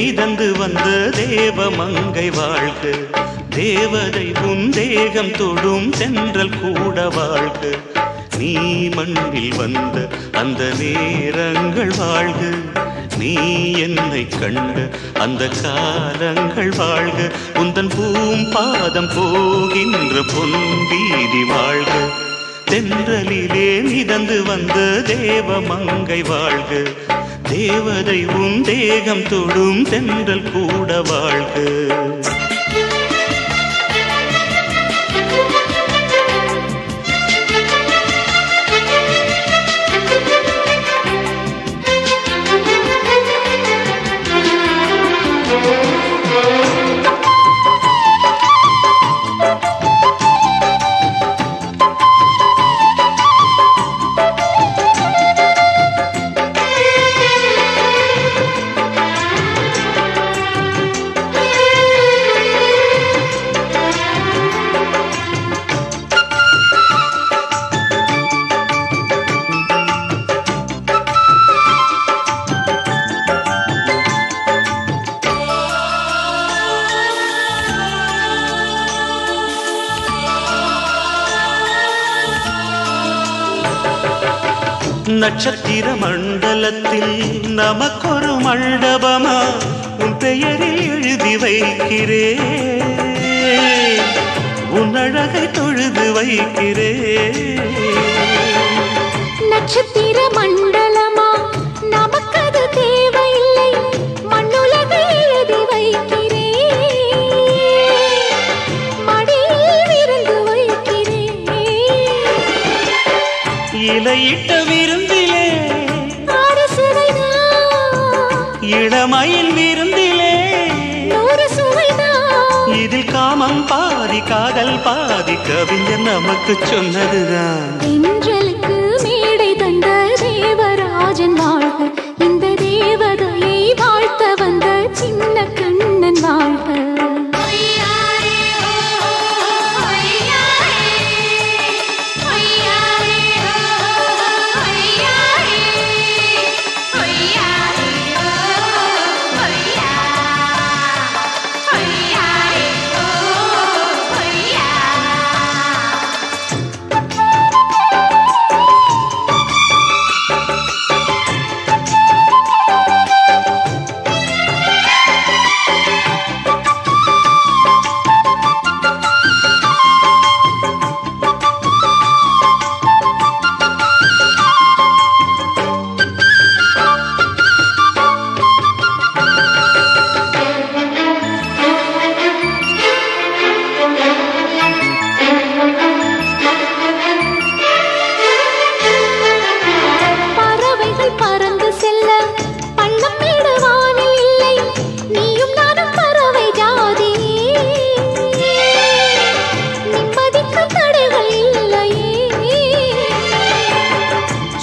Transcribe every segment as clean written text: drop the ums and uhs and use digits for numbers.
மிதந்து வந்த தேவ மங்கை வாழ்க. தேவதை உன் தேகம் தொடும் தென்றல் கூட வாழ்க. நீ மண்ணில் வந்த அந்த நேரங்கள் வாழ்க. நீ என்னை கண்ட அந்த காலங்கள் வாழ்க. உந்தன் பூம்பாதம் போகின்ற பொன் வீதி வாழ்க. தென்றலிலே மிதந்து வந்த தேவ மங்கை வாழ்க. தேவதை உன் தேகம் தொடும் தென்றல் கூட வாழ்க. நட்சத்திர மண்டலத்தில் நமக்கொரு மண்டபமா உன் பெயரில் எழுதி வைக்கிறேன். உன் அழகை தொழுது வைக்கிறேன். நட்சத்திர மண்டலமா நமக்கது தேவையில்லை. மண்ணுலகை எழுதி வைக்கிறேன். மடியில் விருந்து வைக்கிறேன். இலையிட்ட விருந்திலே இளமயில் விருந்திலே இதில் காமம் பாதி காதல் பாதி கவிஞர் நமக்கு சொன்னதுதான். தென்றலுக்கு மேடை தந்த தேவராஜன் வாழ்க. இந்த தேவதையை வாழ்த்த வந்த சின்ன கண்ணன் வாழ்க.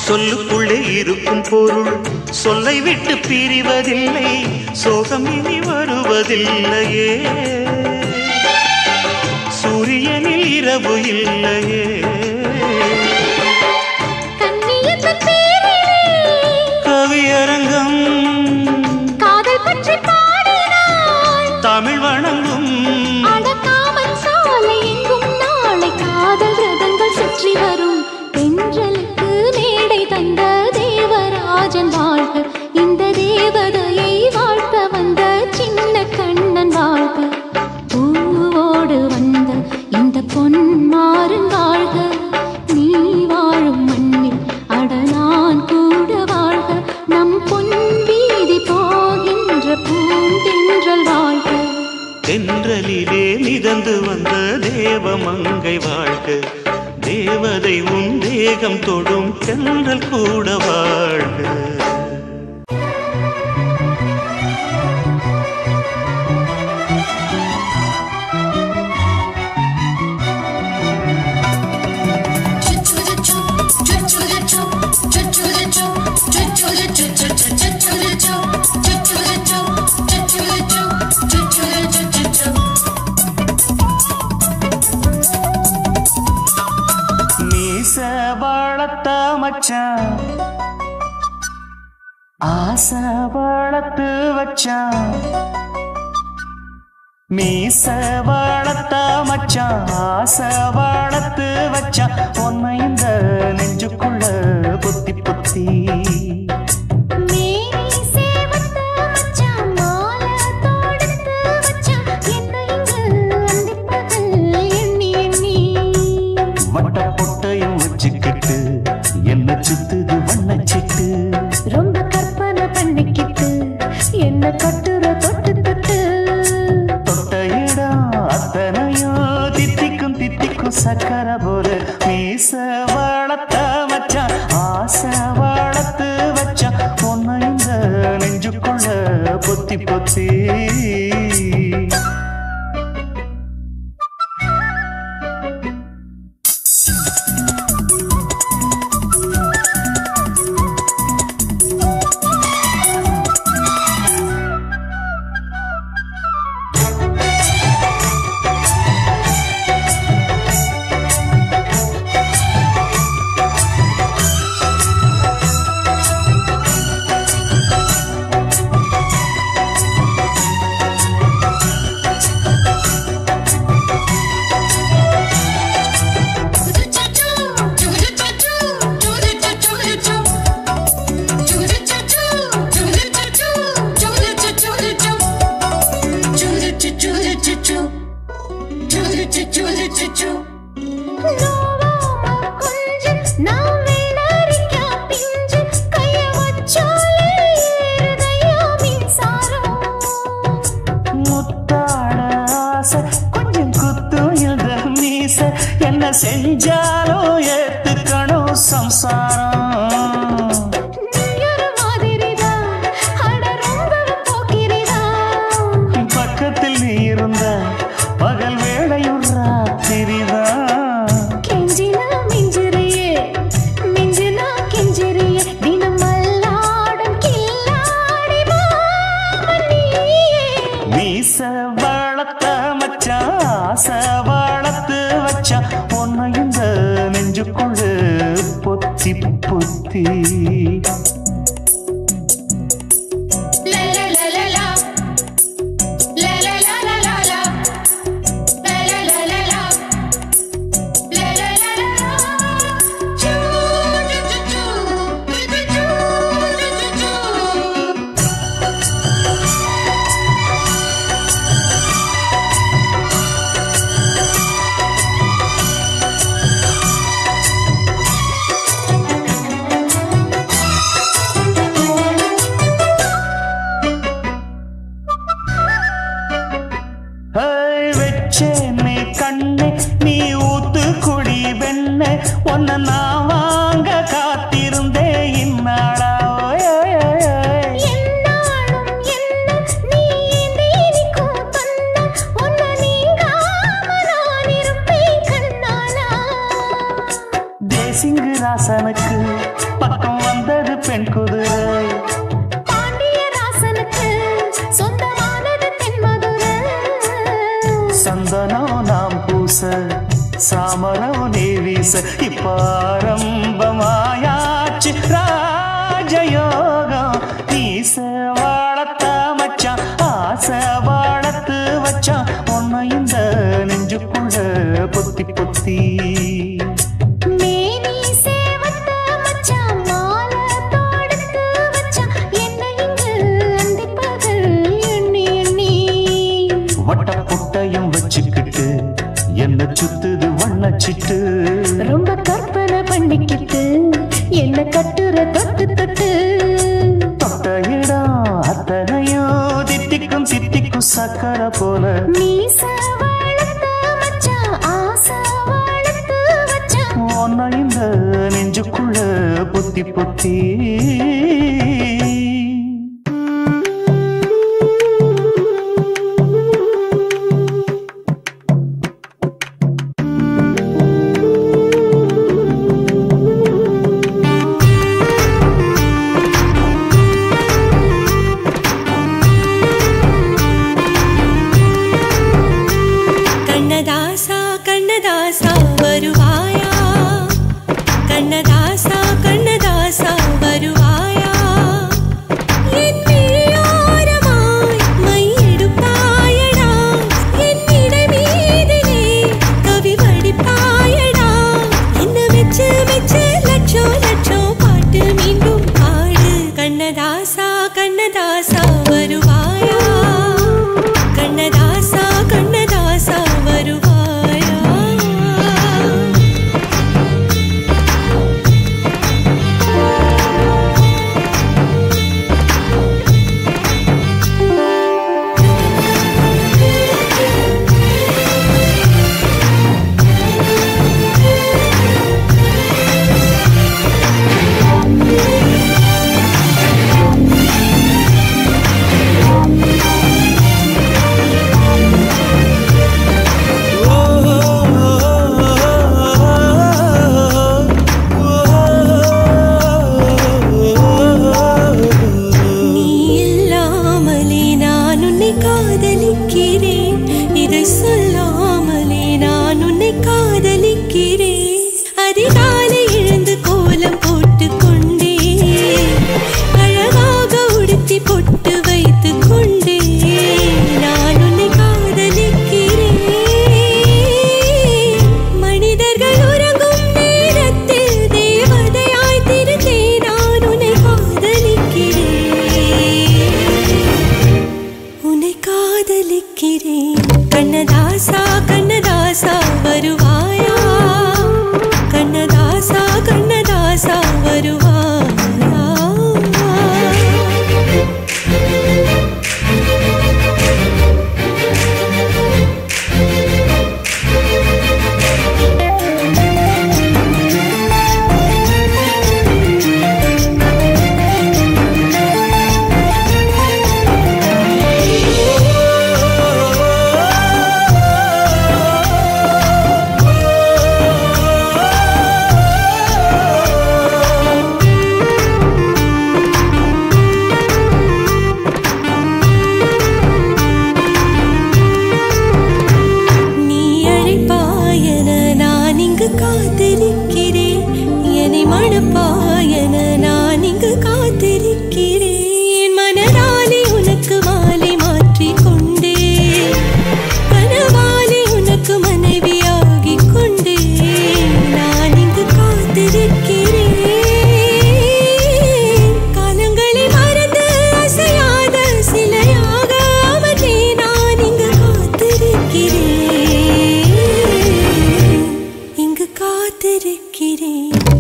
சொல்லுக்குள்ளே இருக்கும் பொருள் சொல்லை விட்டு பிரிவதில்லை. சோகம் இனி வருவதில்லையே. சூரியனில் இரவு இல்லையே. கவியரங்கம் காதல் பற்றி பாடினாள். தமிழ் வணங்கும் அடக்காமல் சாலை எங்கும் நாளை காதல் ரதங்கள் சுற்றி வரும். தென்றலுக்கு மேடை தந்த தேவராஜன் வாழ்க. இந்த தேவதையை வாழ்த்த வந்த சின்ன கண்ணன் வாழ்க. பூவோடு வந்த இந்த பொன்மாறன் வாழ்க. நீ வாழும் மண்ணில் அட நான் கூட வாழ்க. நம் பொன் வீதி போகின்ற பூந்தென்றல் வாழ்க. தென்றலிலே மிதந்து வந்த தேவ மங்கை வாழ்க. தேவதை உன் தேகம் தொடும் தென்றல் கூட வாழ்க. மச்சான் ஆசை வளர்த்து வச்சான் மீச வளர்த்த மச்சான் ஆசை வளர்த்து வச்சான் உன்னை இந்த நெஞ்சுக்குள்ள பொத்தி பொத்தி வட்ட பொட்டையும் வச்சுக்கிட்டு என்ன சுத்துது வண்ணச்சிட்டு ரொம்ப கற்பனை பண்ணிக்கிட்டு என்ன கட்டுற தொட்டு தொட்டு தொட்ட இடம் அத்தனையும் தித்திக்கும் தித்திக்கும் சக்கரை போல மீச வளர்த்த வச்சான் ஆசை வளர்த்து வச்சான் உன்னை இந்த நெஞ்சுக்குள்ள பொத்தி பொத்தி கொஞ்சம் குத்தும் இந்த மீச என்ன செஞ்சாலும் ஏத்துக்கணும் சம்சாரம் பக்கத்தில் நீ இருந்த பகல் வேளையும் ராத்திரிதான் கெஞ்சினா மிஞ்சிறியே மிஞ்சினா கெஞ்சிறியே தினம் மல்லாடும் கில்லாடி மாமணியே மீச வளர்த்த மச்சான் ஆசை வளர்த்து வச்சான் உன்னை இந்த நெஞ்சுக்குள்ள பொத்தி பொத்தி வெச்சேனே கண்ணே நீ ஊத்து குடி வெண்ணே உன்னை நான் வாங்க காத்திருந்தே இந்நாளா தேசிங்கு ராசனுக்கு பக்கம் வந்தது பெண் குதிரை சந்தனம் நாம் பூச சாமரம் நீ வீச இப்பாரம்பமாயாச்சு ராஜயோகம் நீச வளர்த்த மச்சான் ஆசை வளர்த்து வச்சான் உன்னை இந்த நெஞ்சுக்குள்ள பொத்தி பொத்தி வட்ட பொட்டையும் வச்சுக்கிட்டு என்ன சுத்துது வண்ணச்சிட்டு ரொம்ப கற்பனை பண்ணிக்கிட்டு என்ன கட்டுற தொட்டு தொட்டு தொட்ட இடம் அத்தனையும் தித்திக்கும் தித்திக்கும் சக்கரை போல மீச வளர்த்த மச்சான் ஆசை வளர்த்து வச்சான் உன்னை இந்த நெஞ்சுக்குள்ள பொத்தி பொத்தி கண்ணதாசா வருவாயா கண்ணதாசா வருவாயா காதலிக்கிறேன் கண்ணதாசா கண்ணதாசா வருவாயா கண்ணதாசா கண்ணதாசா வருவாயா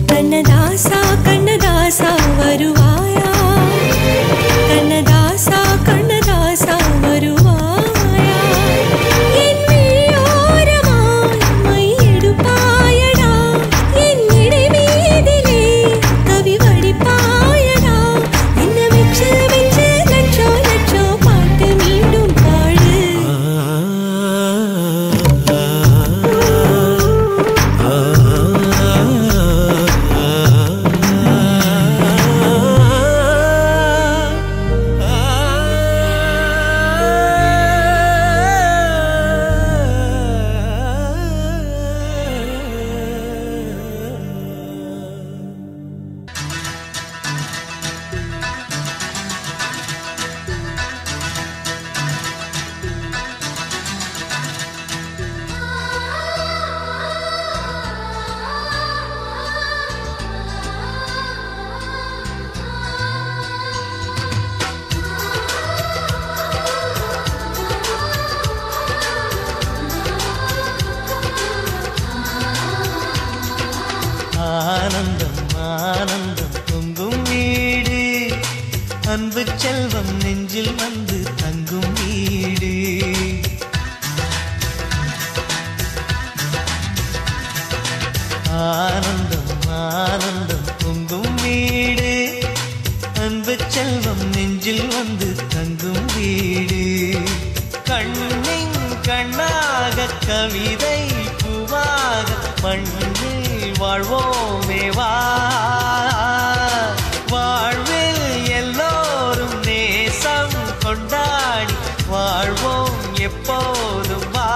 கண்ணதாசா கண்ணதாசா வருவாயா கண்ணதாசா கண்ணதாசா வருவாயா என் விழியோரமாய் மை எடுப்பாயடா என் இடை மீதிலே கவி வடிப்பாயடா என்ன வெச்சு வெச்சு லட்சோ லட்சோ பாட்டு மீண்டும் பாடு ஆனந்தம் ஆனந்தம் பொங்கும் வீடு அன்பு செல்வம் நெஞ்சில் வந்து தங்கும் வீடு ஆனந்தம் ஆனந்தம் பொங்கும் வீடு அன்பு செல்வம் நெஞ்சில் வந்து தங்கும் வீடு கண்ணின் கண்ணாக கவிதை பூவாக மண்ணில் வாழ்வோமே வா வாழ்வில் எல்லோரும் நேசம் கொண்டாடி வாழ்வோம் எப்போதும் வா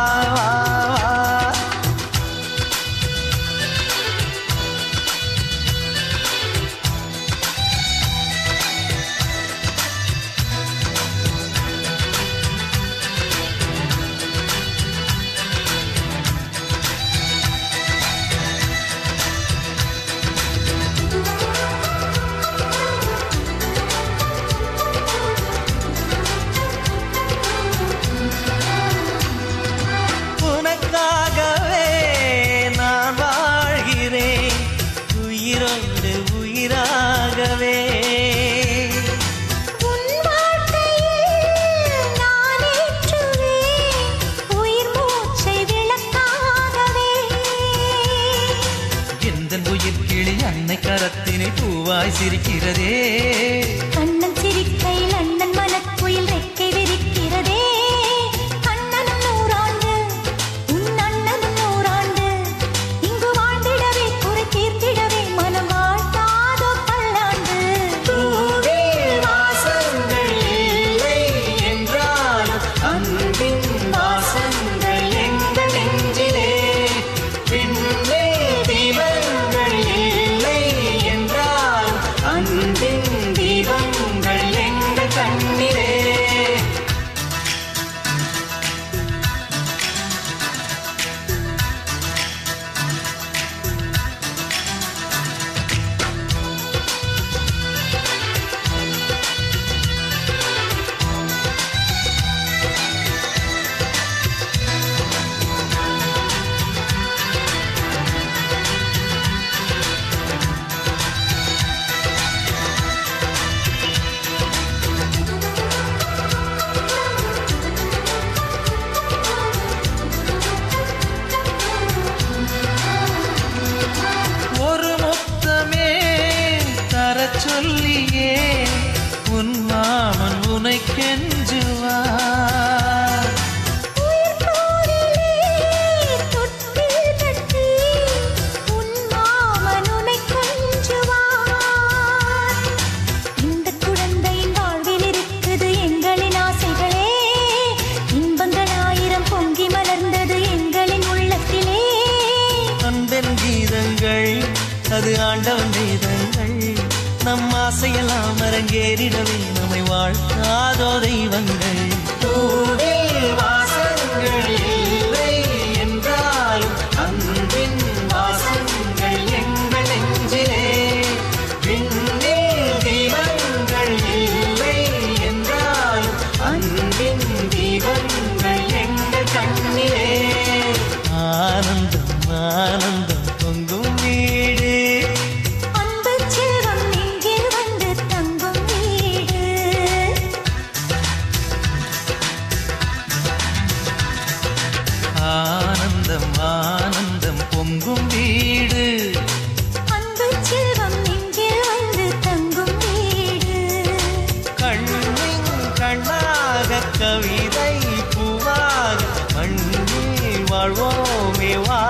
கரத்தினை பூவாய் சிரிக்கிறதே கண்ணன் சிரிக்கையில் அண்ணன் மனக்குயில் ரெக்கை விரிக்கிறதே அண்ணனும் நூறாண்டு உன் அண்ணனும் நூறாண்டு இங்கு வாழ்ந்திடவே குறை தீர்த்திடவே மனம் வாழ்த்தாதோ பல்லாண்டு பூவில் வாசங்கள் இல்லை என்றாலும் அன்பின் வாசங்கள் எங்கள் நெஞ்சிலே பின்னே தீபங்கள் இல்லை என்றால் அன்பின் திருமணம் அரங்கேறிடவே நம்மை வாழ்த்தாதோ தெய்வங்கள். பூவில் வாசங்கள் இல்லை என்றாலும் அன்பின் வாசங்கள் எங்கள் நெஞ்சிலே. விண்ணில் தீபங்கள் இல்லை என்றாலும் அன்பின் தீபங்கள் எங்கள் கண்ணிலே. ஆனந்தம் ஆனந்தம் பொங்கும் வீடு, அன்பு செல்வம் நெஞ்சில் வந்து தங்கும் வீடு. ஆனந்தம் ஆனந்தம் பொங்கும் வீடு, அன்பு செல்வம் நெஞ்சில் வந்து தங்கும் வீடு. கண்ணின் கண்ணாக கவிதை பூவாக மண்ணில் வாழ்வோமே வா.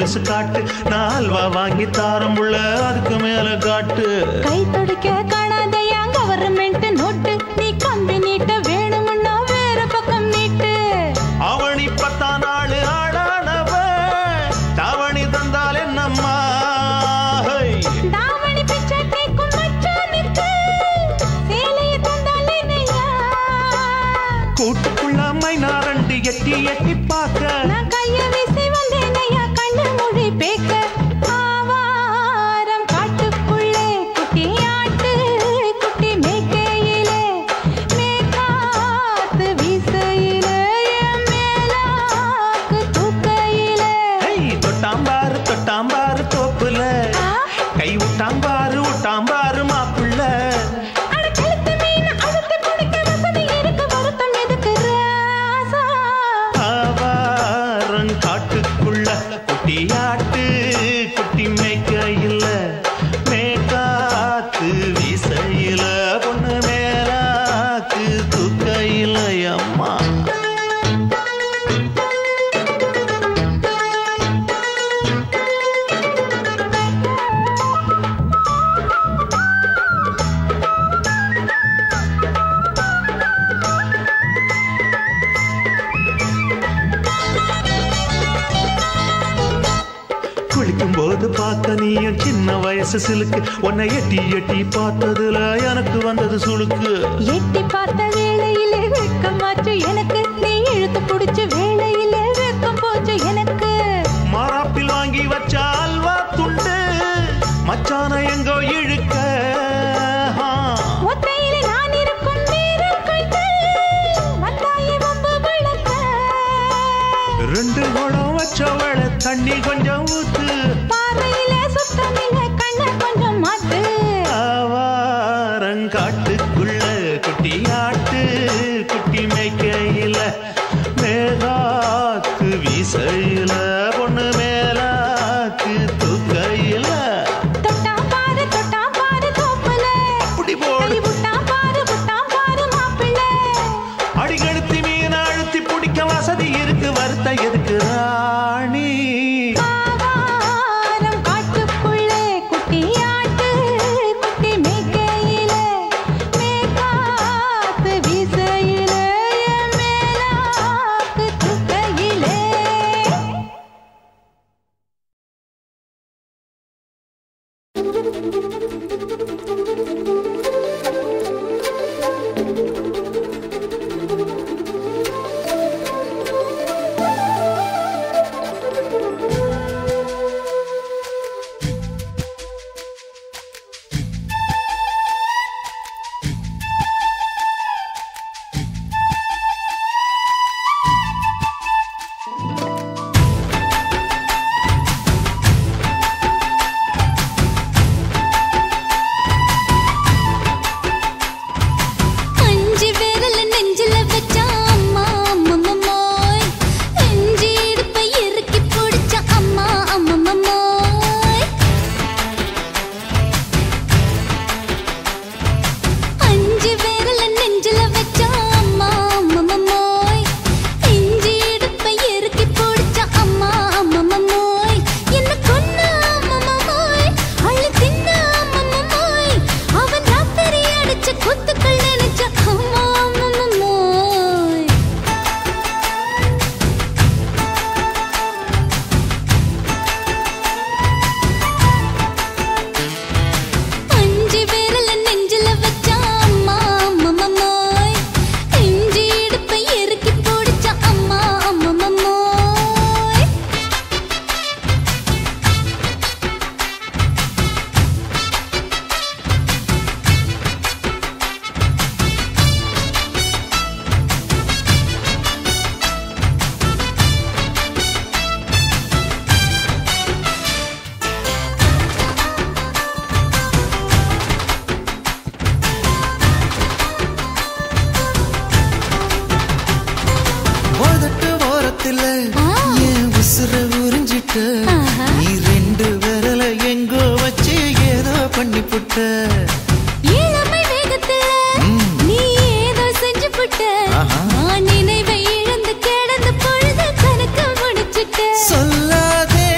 கொலுசு காட்டு, நான் அல்வா வாங்கி தாரம் புள்ள அதுக்கு மேல காட்டு. கை துடிக்க காணாதையா கவர்மெண்ட் நோட்டு, நீ கம்பி நீட்ட வேணும்னா வேற பக்கம் நீட்டு. அவனி 10 நாள் ஆடானவ தாவணி தந்தால் என்னம்மா? தாவணி பிச்சை கேக்கும் மச்சானுக்கு சேலைய தந்தால் என்னையா? கூட்டுக்குள்ள மைனாரண்டு எட்டி எட்டி பார்க்க, நான் கைய வீசி வந்தேனையா கண்ணு மொழி பேக்க. ஆவாரம் காட்டுக்குள்ளே குட்டி ஆட்டு குட்டி மேய்க்கையிலே, மேக்காத்து வீசையிலே, என் மேலாக்கு தூக்கையிலே. தொட்டாம்பாரு தொட்டாம்பாரு தோப்புல, கை விட்டாம்பாரு விட்டாம்பாரு மாப்புள்ள. அட கழுத்து மீன் அழுத்தி பிடிக்க வசதி இருக்கு, வருத்தம் எதுக்கு ராசா? ஆவாரம் காட்டுக்குள்ள குட்டியாட்டு குட்டி மேய்க்கையில, மேக்காத்து வீசையில, பொண்ணு மேலாக்கு தூக்கையில. அம்மா குளிக்கும் போது பார்க்க நீயும் சின்ன வயசு சிலுக்கு, உன்னை எட்டி எட்டி பார்த்ததுல எனக்கு வந்தது சுளுக்கு. எட்டி பார்த்த வேளையிலே வெட்கமாச்சு எனக்கு, நீ இழுத்து பிடிச்ச வேளையிலே வெட்கம் போச்சு எனக்கு. மாறாப்பில் வாங்கி வச்ச அல்வா துண்டு மச்சான எங்கோ இழுக்க. ஒத்தையிலே நான் இருக்கும் நேரம் கண்டு வந்தாயே வம்பு விளக்க. 2 குடம் வச்சவள தண்ணி கொஞ்சம் ஊத்து, பார்வையிலே சுத்தமில்லை கண்ண கொஞ்சம் மாத்து. ஆவாரங்காட்டுக்குள்ள குட்டியாட்டு குட்டி மேய்க்கையில, மேகாத்து வீசையில, பொண்ணு மேலாக்கு தூக்கையில. தொட்டாம் பாரு தோப்புல, அப்படி போடு. கை விட்டாம் பாரு மாப்பிள்ளை. அடிகழுத்தி மீன் அழுத்தி பிடிக்க வசதி இருக்கு, வருத்த எதுக்கு ராணி? ஆவாரம் காட்டுக்குள்ளே குட்டி ஆட்டு குட்டி மேய்க்கையிலே, மேக்காத்து வீசையிலே, என் மேலாக்கு தூக்கையிலே. அஞ்சு விரல நெஞ்சில வச்சா அம்மா அம்மம்மோய், அஞ்சு இடுப்பை இறுக்கி பிடிச்சா அம்மா அம்மம்மோய். அஞ்சு விரல நெஞ்சில வச்சா அம்மா அம்மம்மோய், அஞ்சு இடுப்பை இறுக்கி பிடிச்சா அம்மா அம்மம்மோய். என்ன கொன்னா அம்மம்மோய், அள்ளி தின்னா அம்மம்மோய், அவன் ராத்திரி அடிச்ச குத்துக்கள் நினைச்ச அம்மா அம்மம்மோய். அஞ்சு விரல நெஞ்சில வச்சா அம்மா அம்மம்மோய், அஞ்சு இடுப்பை இறுக்கி பிடிச்சா அம்மா அம்மம்மோய். உதட்டு ஓரத்துல என் உசுர உறிஞ்சிட்ட, நீ 2 விரல எங்கோ வச்சு ஏதோ பண்ணி புட்ட. இளமை வேகத்துல நீ ஏதோ செஞ்சு புட்ட, நான் நினைவை இழந்து கிடந்த பொழுது கணக்கு முடிச்சிட்ட. சொல்லாதே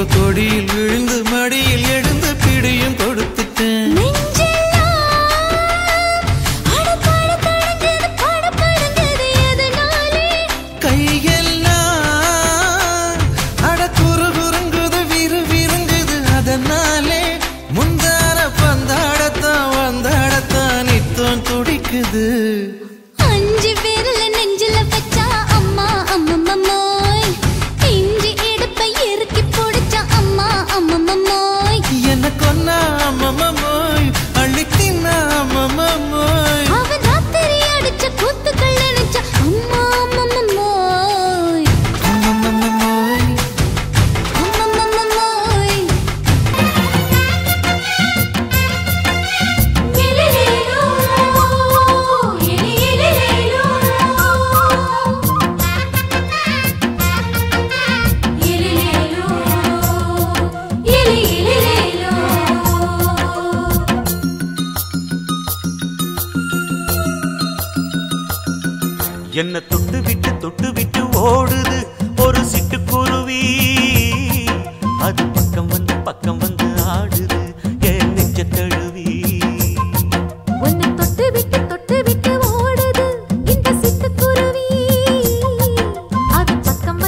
இப்ப கொடியில் விழுந்து மடியில் எழுந்து பிடியும் கொடுத்துட்டேன். கையெல்லாம் அட குறு குறுங்குது விறு விருங்குது அதனாலே முந்தார பந்தாடத்தான் வந்தாடத்தான் நித்தம் துடிக்குது. அஞ்சு பேர்ல நெஞ்சில வச்சா அம்மா அம்மம்மாய் இஞ்சி இடுப்பை இறுக்கி பிடிச்சா அம்மா அம்மம்மாய் என்ன கொன்னா அம்மம்மாய் அள்ளி தின்னா அம்மம்மாய் அவன் ராத்திரி அடிச்ச கூத்துக்கள் நினைச்சா அம்மா அம்மம்மாய் அம்மம்மாய் அம்மம்மாய் எலிலேலோ எலிலேலோ எலிலேலோ எலிலேலோ என்ன தொட்டு விட்டு ஓடுது ஒரு சிட்டுக்குருவி. அது பக்கம் வந்து ஆடுது என் நெஞ்ச தழுவி. உன்னை தொட்டு விட்டு ஓடுது இந்த சிட்டுக்குருவி. அது பக்கம்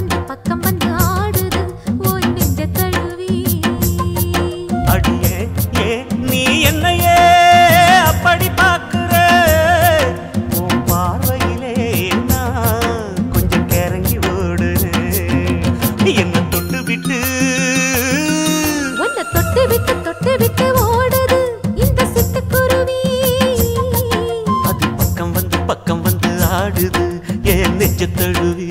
வந்து ஆடுது உன் நெஞ்ச தழுவி. அடியே ஏன் நீ என்னையே அப்படி பார்க்கிற? உன் பார்வையிலே நான் கொஞ்சம் கிறங்கி ஓடுறேன். என்ன தொட்டு விட்டு உன்னை தொட்டு விட்டு ஓடுது இந்த சிட்டுக்குருவி. அது பக்கம் வந்து ஆடுது என் நெஞ்ச தழுவி.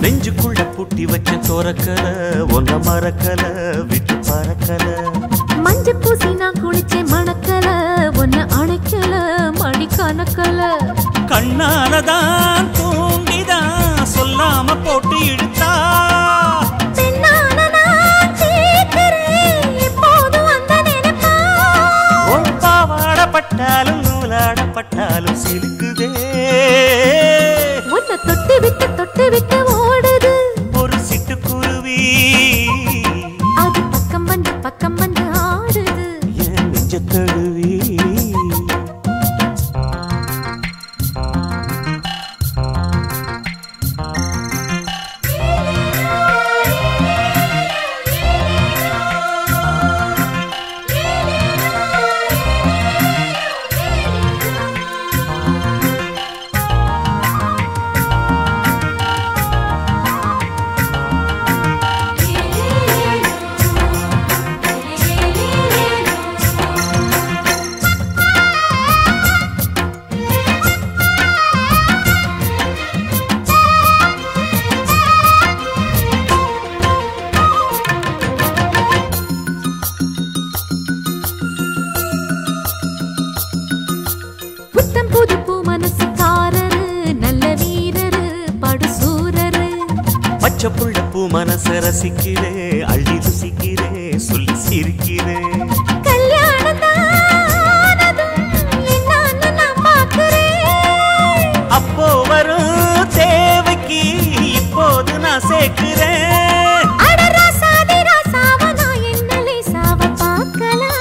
நெஞ்சுக்குள்ள பூட்டி வச்ச தோரக்கல ஒன்ன மறக்கல விட்டு பறக்கல. மஞ்ச பூசி நான் குளிச்சேன் மணக்கல உன்னை அணைக்கல மணி கணக்கல. கண்ணாலதான் தூங்கிதான் சொல்லாம போட்டு இழுத்தா. பெண்ணான நான் கேட்கிறேன் எப்போதும் அந்த நினைப்பா. உன் பாவாடப்பட்டாலும் நூலாடப்பட்டாலும் சிலுக்குதே. உன்னை தொட்டு விட்டு ஓடுது ஒரு சிட்டுக்குருவி. அது பக்கம் வந்து ஆடுது என் நெஞ்ச தழுவி. புத்தம் புது பூ மனசுக்காரரு நல்ல வீரரு படுசூரரு. பச்சை புள்ள பூ மனச ரசிக்கிறே அள்ளி ருசிக்கிறே சொல்லி சிரிக்கிறே. கல்யாணம் தானதும் என்னன்னு நான் பார்க்கிறேன். அப்போ வரும் தேவைக்கு இப்போது நான் சேர்க்கிறேன். அட ராசாதி ராசாவ நான் என்ன லேசாவ பார்க்கலாம்.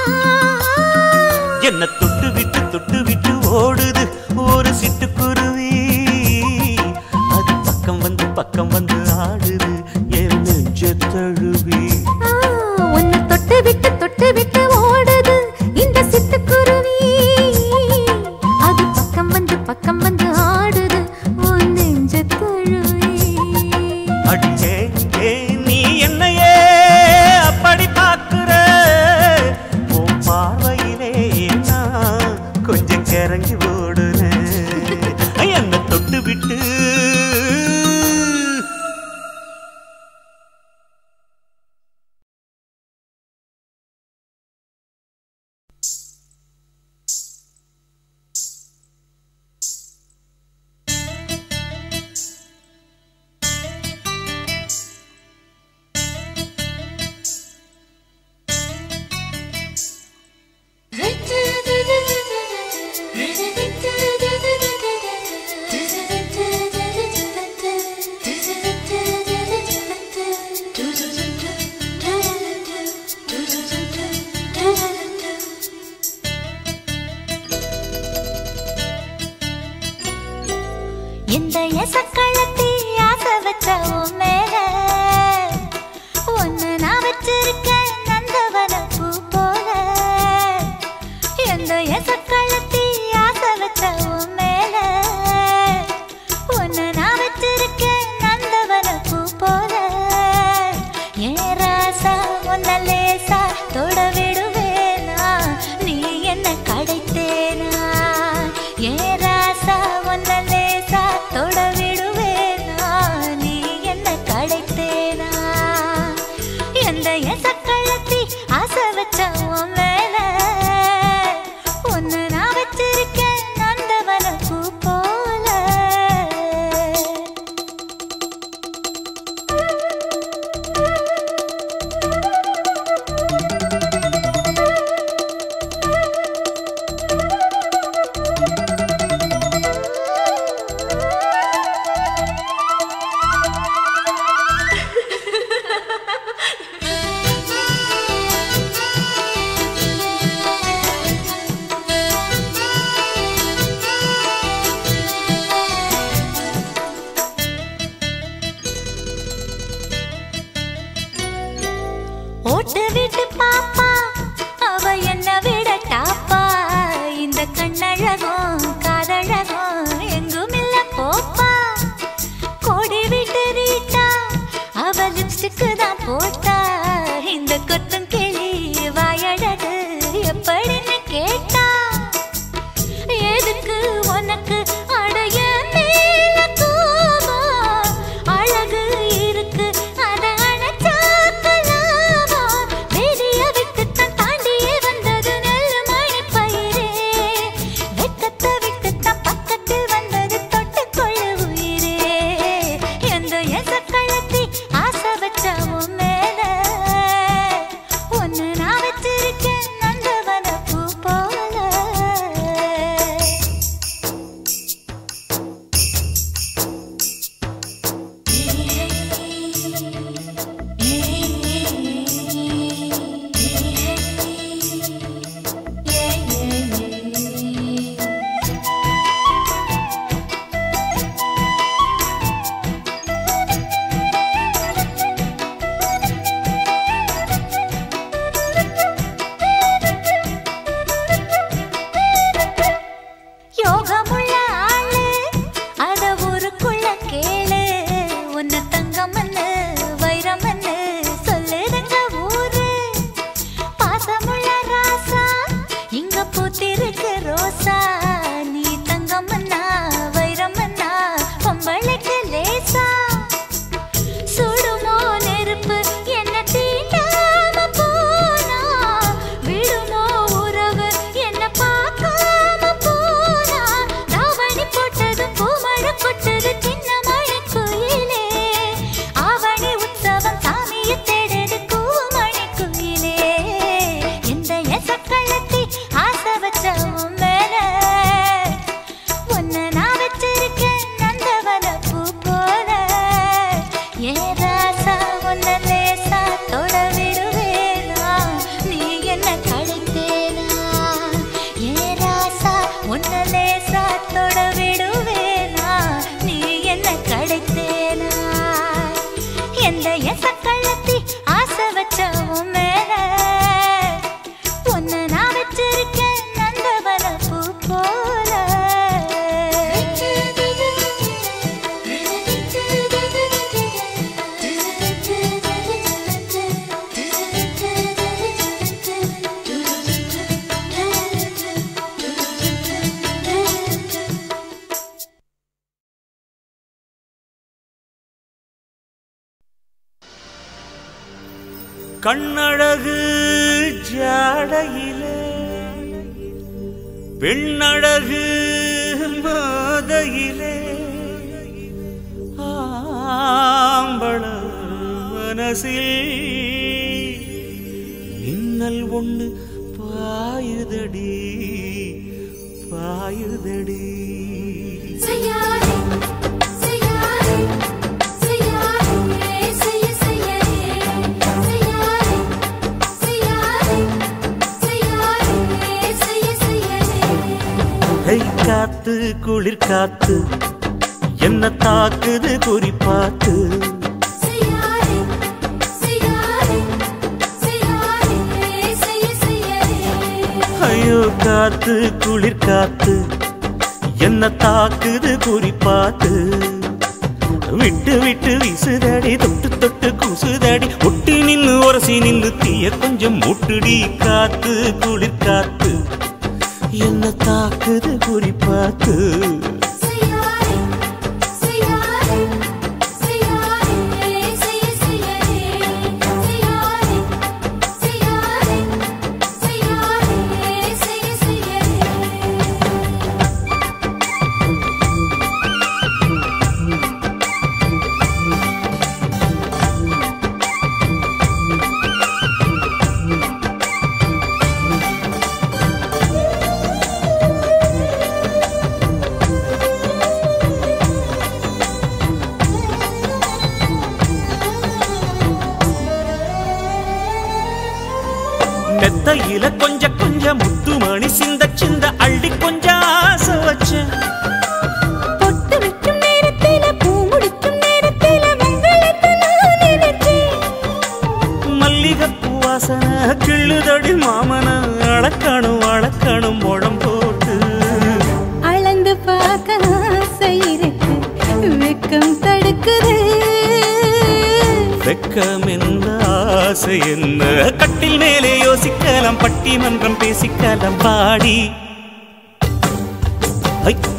என்ன தொட்டு விட்டு ஓடுது ஒரு சிட்டுக்குருவி. அது பக்கம் வந்து ஆடுது என் நெஞ்ச தழுவி. உன்னை தொட்டு விட்டு ஓடுது இந்த சிட்டுக்குருவி. அது பக்கம் வந்து ஆடுது உன் நெஞ்ச தழுவி. அடியே நீ என்னையே அப்படி பார்க்கிற? உன் பார்வையிலே நான் கொஞ்சம் கிறங்கி ஓடுறேன். விட்டு இந்த எசக்களத்தி ஆசை வச்ச உன் மேல ஒன்னு நான் வச்சிருக்கேன் நந்தவன பூ போல. இந்த எசக்களத்தி ஆசை வச்ச உன் மேல ஒன்னு நான் வச்சிருக்கேன் நந்தவன பூ போல. ஏன் ராசா உன்ன லேசா தொட விடுவேனா நீ என்ன கடைத்தேனா. ஏன் ராசா உன்ன லேசா தொட விடுவேனா நீ என்ன கடைத்தேனா. எந்த எசக்களத்தி ஆசை வச்ச உன் மேல ஒன்னு நான் வச்சிருக்கேன் நந்தவன பூ போல. ஓட்டு விட்டு பாப்பா அவ என்ன விட டாப்பா. இந்த கண்ணழகும் காதழகும் எங்கும் இல்ல போப்பா. கோடி விட்டு ரீட்டா அவ லிப்ஸ்டிக்கு தான் போட்டா. இந்த கொத்தும் கிளி வாயழகு எப்படின்னு கேட்டா. எதுக்கு உனக்கு அடைய மேல கோபம் அழகு இருக்கு அத அணைச்சாக்கலாமா. வெளிய விட்டுத்தான் தாண்டியே வந்தது நெல் மணி பயிரே. வெக்கத்தை விட்டுத்தான் பக்கத்தில் வந்தது தொட்டுக்கொள்ள உயிரே. எந்த எசக்களத்தி ஆசை வச்ச உன் மேல ஒன்னு நான் வச்சிருக்கேன் நந்தவன பூ போல. யோகமுள்ள ஆளு அத ஊருக்குள்ள கேளு. உன்ன தங்கமன்னு வைரமன்னு சொல்லுதுங்க ஊரு. பாசமுள்ள ராசா இங்க பூத்திருக்கு ரோசா. நீ தங்கமன்னா வைரமன்னா பொம்பளைக்கு லேசா. சுடுமோ நெருப்பு என்ன தீண்டாம போனா. விடுமோ உறவு என்ன பார்க்காம போனா. தாவணி போட்டது பூமழை கொட்டது சின்ன மழை குயிலே. ஆவணி உற்சவம் சாமியை தேடுது பூமணி குயிலே. இந்த எசக்களத்தி ஆசை வச்ச உன் மேல கண்ணழகு ஜாடையிலே பெண்ணழகு மாதையிலே ஆம்பள மனசில் மின்னல் ஒண்ணு பாயுதடி பாயுதடி செய்யாதே செய்யாதே செய்யாதே செய்யாதே கை காத்து குளிர் காத்து என்ன தாக்குது குறிப்பாத்து ஐயோ காத்து குளிர் காத்து என்ன தாக்குது குறிப்பாத்து விட்டு விட்டு வீசுதடி தொட்டு தொட்டு கூசுதடி ஒட்டி நின்னு உரசி நின்னு தீய கொஞ்சம் முட்டுடி காத்து குளிர் காத்து என்ன தாக்குது குறிப்பாத்து மெத்தையில கொஞ்ச கொஞ்ச முத்துமணி சிந்த சிந்த அள்ளி கொஞ்ச ஆசை வச்ச பொட்டு வைக்கும் நேரத்தில பூ முடிக்கும் நேரத்தில மங்களத்தை நான் நினைச்சேன் மல்லிகைப்பூ வாசனை கிள்ளுதடி மாமன அளக்கணும் அளக்கணும் முழம் போட்டு அளந்து பார்க்க ஆசை இருக்கு வெக்கம் தடுக்குது வெக்கம் என்ன ஆசை என்ன கட்டில் மேலே யோசிக்கலாம் பட்டிமன்றம் பேசிக்கலாம் பாடி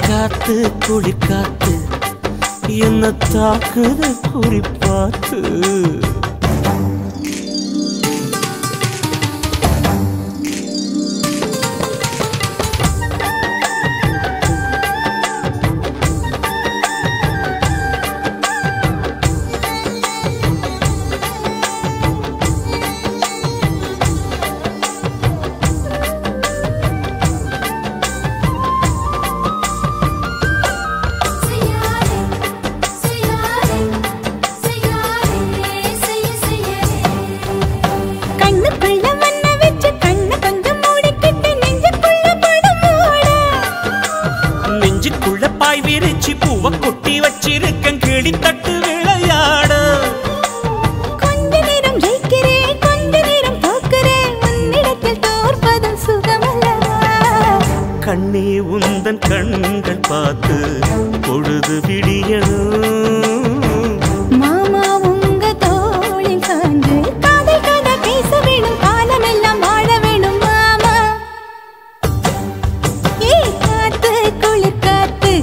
காத்து குளிர் காத்து என்ன தாக்குது குறிப்பாத்து பாய் விரிச்சி பூவ கொட்டி வச்சிருக்கேன் கிளி தட்டு விளையாட கொஞ்ச நேரம் ஜெயிக்கிறேன் கொஞ்ச நேரம் தோக்கிறேன் உன்னிடத்தில் தோற்பதும் சுகமல்லவா கண்ணே உந்தன் கண்கள் பார்த்து பொழுது விடியணும் மாமா உங்க தோளில் சார்ந்து காதல் கதை பேச வேணும் காலமெல்லாம் வாழ வேணும் மாமா காத்து குளிர் காத்து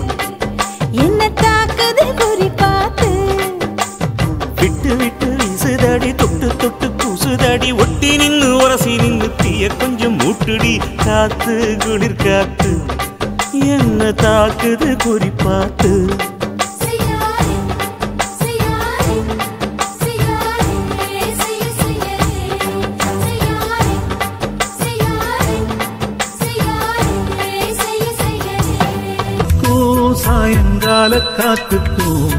என்ன தாக்குது குறிப்பாத்து விட்டு விட்டு வீசுதடி தொட்டு தொட்டு கூசுதடி ஒட்டி நின்னு உரசி நின்னு தீய கொஞ்சம் மூட்டுடி காத்து குளிர் காத்து என்ன தாக்குது குறிப்பாத்து சாயங்கால காத்துக்கும்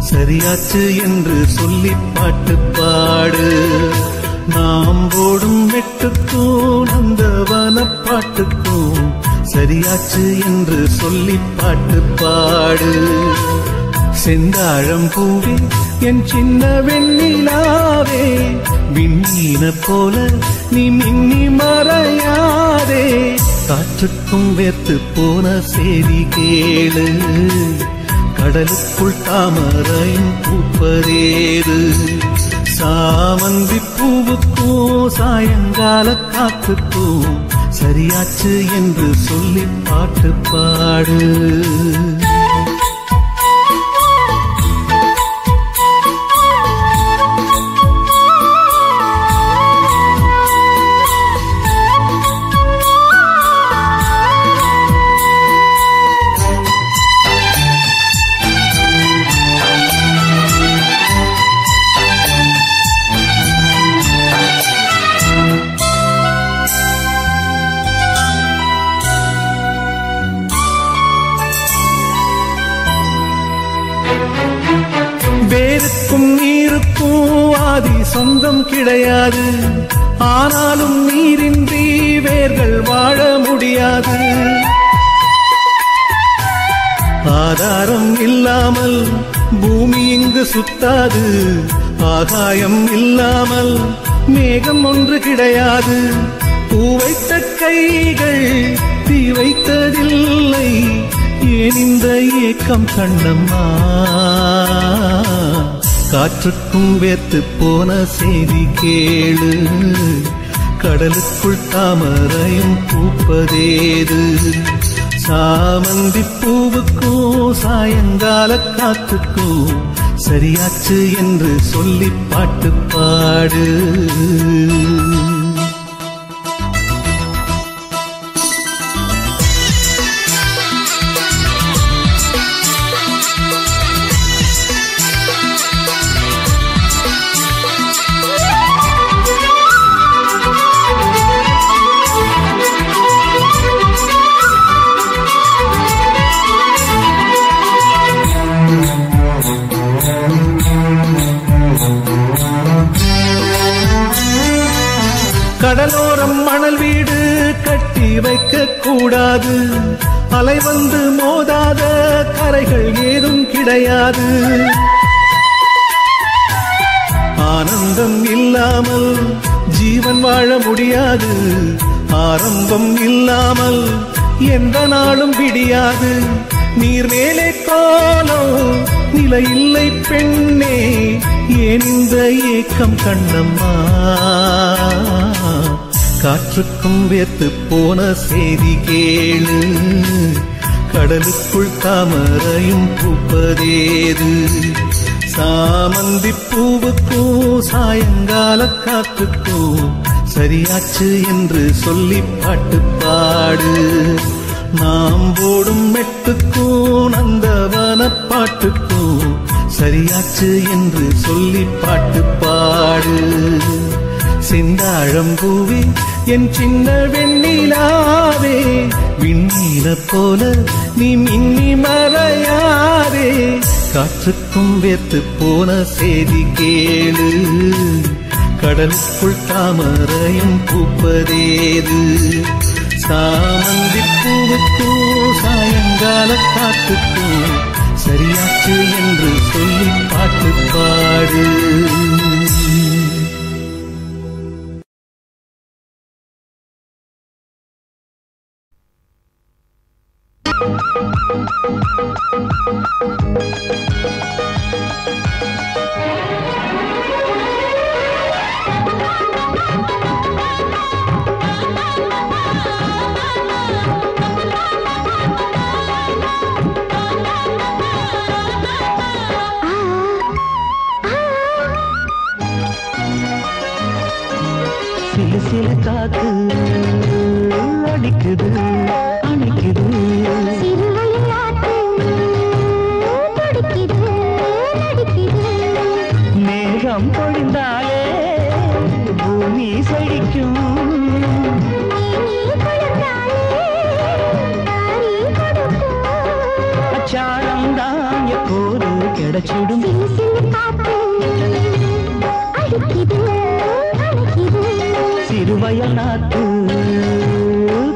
சரியாச்சு என்று சொல்லி பாட்டு பாடு நாம் போடும் வெட்டுக்கும் நந்தவன பாட்டுக்கும் சரியாச்சு என்று சொல்லி பாட்டு பாடு செந்தாழம் பூவே என் சின்ன வெண்ணிலாவே விண்ணீன போல நீ மின்னி மறையாதே காற்றுக்கும் வேர்த்து போன செய்தி கேளு கடலுக்குள் தாமரையும் பூப்பதேது சாமந்தி பூவுக்கும் சாயங்கால காத்துக்கும் சரியாச்சு என்று சொல்லி பாட்டு பாடு வேருக்கும் நீருக்கும் ஆதி சொந்தம் கிடையாது. ஆனாலும் நீரின்றி வேர்கள் வாழ முடியாது. ஆதாரம் இல்லாமல் பூமி இங்கு சுத்தாது. ஆகாயம் இல்லாமல் மேகம் ஒன்று கிடையாது. பூ வைத்த கைகள் தீ வைத்ததில்லை. ஏன் இந்த ஏக்கம் கண்ணம்மா? காற்றுக்கும் வேத்து போன செய்தி கேளு. கடலுக்குள் தாமரையும் பூப்பதேது. சாமந்தி பூவுக்கும் சாயங்கால காத்துக்கும் சரியாச்சு என்று சொல்லி பாட்டு பாடு. கடலோரம் மணல் வீடு கட்டி வைக்க கூடாது. அலை வந்து மோதாத கரைகள் ஏதும் கிடையாது. ஆனந்தம் இல்லாமல் ஜீவன் வாழ முடியாது. ஆரம்பம் இல்லாமல் எந்த நாளும் விடியாது. நீர் மேலே கோலம் நிலை இல்லை பெண்ணே. ஏன் இந்த ஏக்கம் கண்ணம்மா? காற்றுக்கும் வேத்து போன செய்தி கேளு. கடலுக்குள் தாமரையும் பூப்பதேது. சாமந்தி பூவுக்கும் சாயங்கால காத்துக்கும் சரியாச்சு என்று சொல்லி பாட்டு பாடு. நாம் போடும் மெட்டுக்கும் நந்தவன பாட்டுக்கும் சரியாச்சு என்று சொல்லி பாட்டு பாடு. செந்தாழம்பூவே என் சின்ன வெண்ணிலாவே, விண்ணீல போல நீ மின்னி மறையாதே. காற்றுக்கும் வேத்து போன செய்தி கேளு. கடலுக்குள் தாமரையும் பூப்பதேது. சாமந்தி பூவுக்கும் சாயங்கால காத்துக்கும் சரியாச்சு என்று சொல்லி பாட்டு பாடு. சிலு காத்து அடிக்குது அணைக்குது. மேகம் பொழிந்தாலே பூமி செழிக்கும். அச்சாரம் தான் எப்போது கிடைச்சிடும். சிறுவயல் நாத்து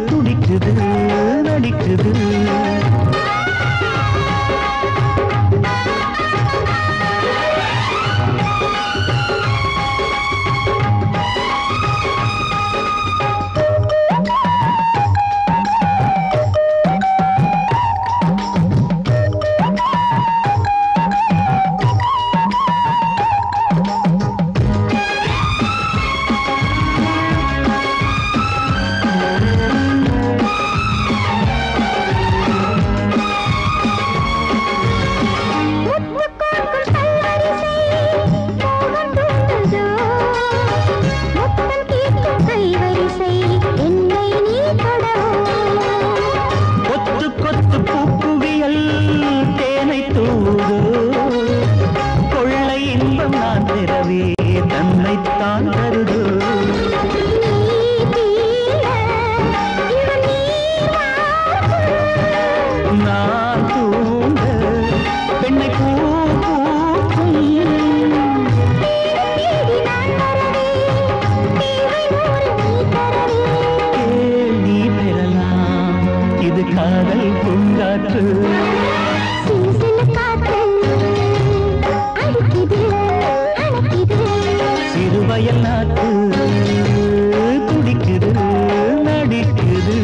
துடிக்குது நடிக்குது. நான் தூங்க பெண்ணை பூ பூக்கும் காதல் பூங்காற்று சிறுவயல் நாட்டு துடிக்குது நடிக்குது